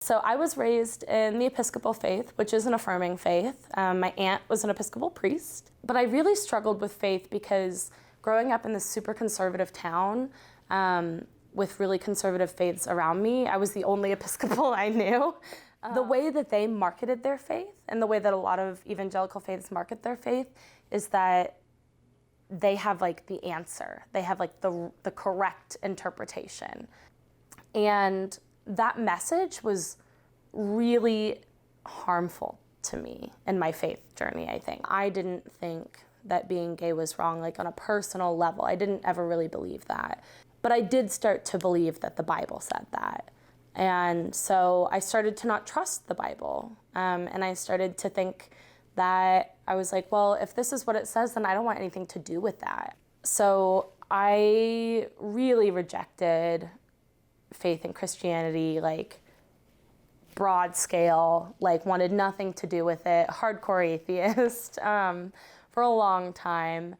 So I was raised in the Episcopal faith, which is an affirming faith. My aunt was an Episcopal priest. But I really struggled with faith because growing up in this super conservative town with really conservative faiths around me, I was the only Episcopal I knew. The way that they marketed their faith and the way that a lot of evangelical faiths market their faith is that they have like the answer. They have like the correct interpretation. And that message was really harmful to me in my faith journey, I think. I didn't think that being gay was wrong, like on a personal level. I didn't ever really believe that. But I did start to believe that the Bible said that. And so I started to not trust the Bible. And I started to think that I was like, well, if this is what it says, then I don't want anything to do with that. So I really rejected faith in Christianity, like broad scale, like wanted nothing to do with it, hardcore atheist for a long time.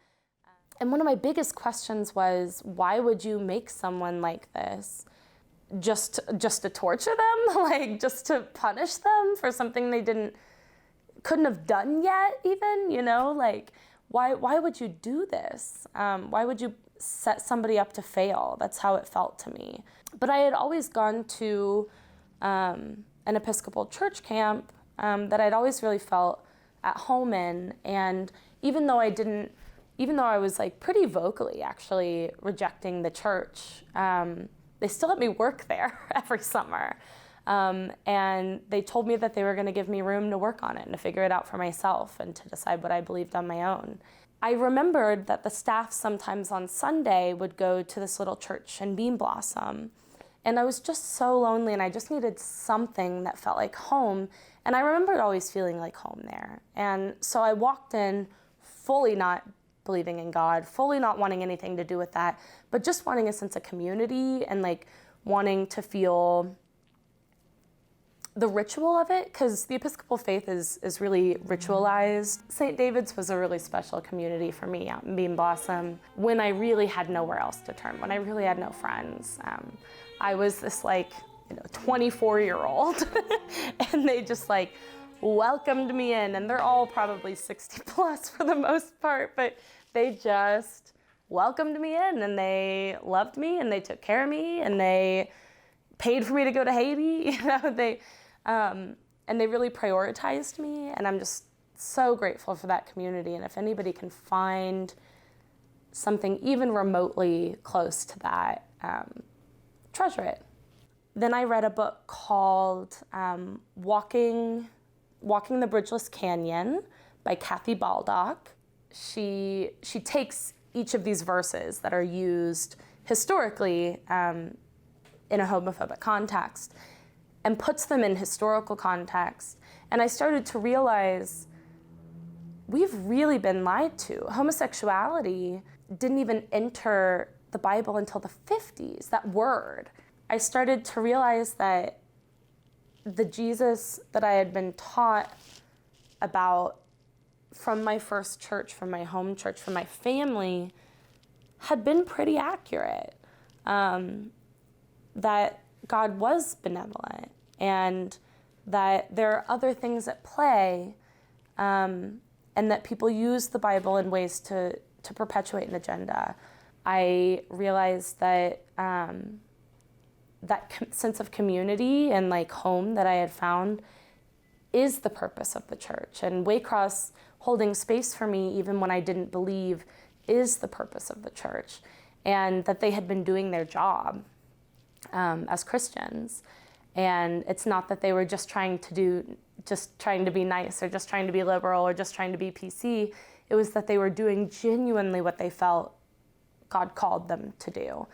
And one of my biggest questions was, why would you make someone like this? Just to torture them, like just to punish them for something they couldn't have done yet even, you know, like why would you do this? Why would you set somebody up to fail? That's how it felt to me. But I had always gone to an Episcopal church camp that I'd always really felt at home in. And even though I was like pretty vocally actually rejecting the church, they still let me work there every summer. And they told me that they were going to give me room to work on it and to figure it out for myself and to decide what I believed on my own. I remembered that the staff sometimes on Sunday would go to this little church in Bean Blossom. And I was just so lonely and I just needed something that felt like home. And I remembered always feeling like home there. And so I walked in fully not believing in God, fully not wanting anything to do with that, but just wanting a sense of community and like wanting to feel the ritual of it, because the Episcopal faith is really ritualized. St. David's was a really special community for me out in Bean Blossom when I really had nowhere else to turn, when I really had no friends. I was this like 24-year-old and they just like welcomed me in, and they're all probably 60 plus for the most part, but they just welcomed me in and they loved me and they took care of me and they paid for me to go to Haiti, and they really prioritized me, and I'm just so grateful for that community. And if anybody can find something even remotely close to that, treasure it. Then I read a book called Walking the Bridgeless Canyon by Kathy Baldock. She takes each of these verses that are used historically in a homophobic context and puts them in historical context. And I started to realize we've really been lied to. Homosexuality didn't even enter the Bible until the 50s, that word. I started to realize that the Jesus that I had been taught about from my first church, from my home church, from my family, had been pretty accurate. That God was benevolent and that there are other things at play, and that people use the Bible in ways to perpetuate an agenda. I realized that sense of community and like home that I had found is the purpose of the church, and Waycross holding space for me even when I didn't believe is the purpose of the church, and that they had been doing their job as Christians. And it's not that they were just trying to be nice or just trying to be liberal or just trying to be PC. It was that they were doing genuinely what they felt God called them to do.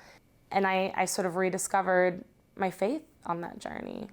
And I sort of rediscovered my faith on that journey.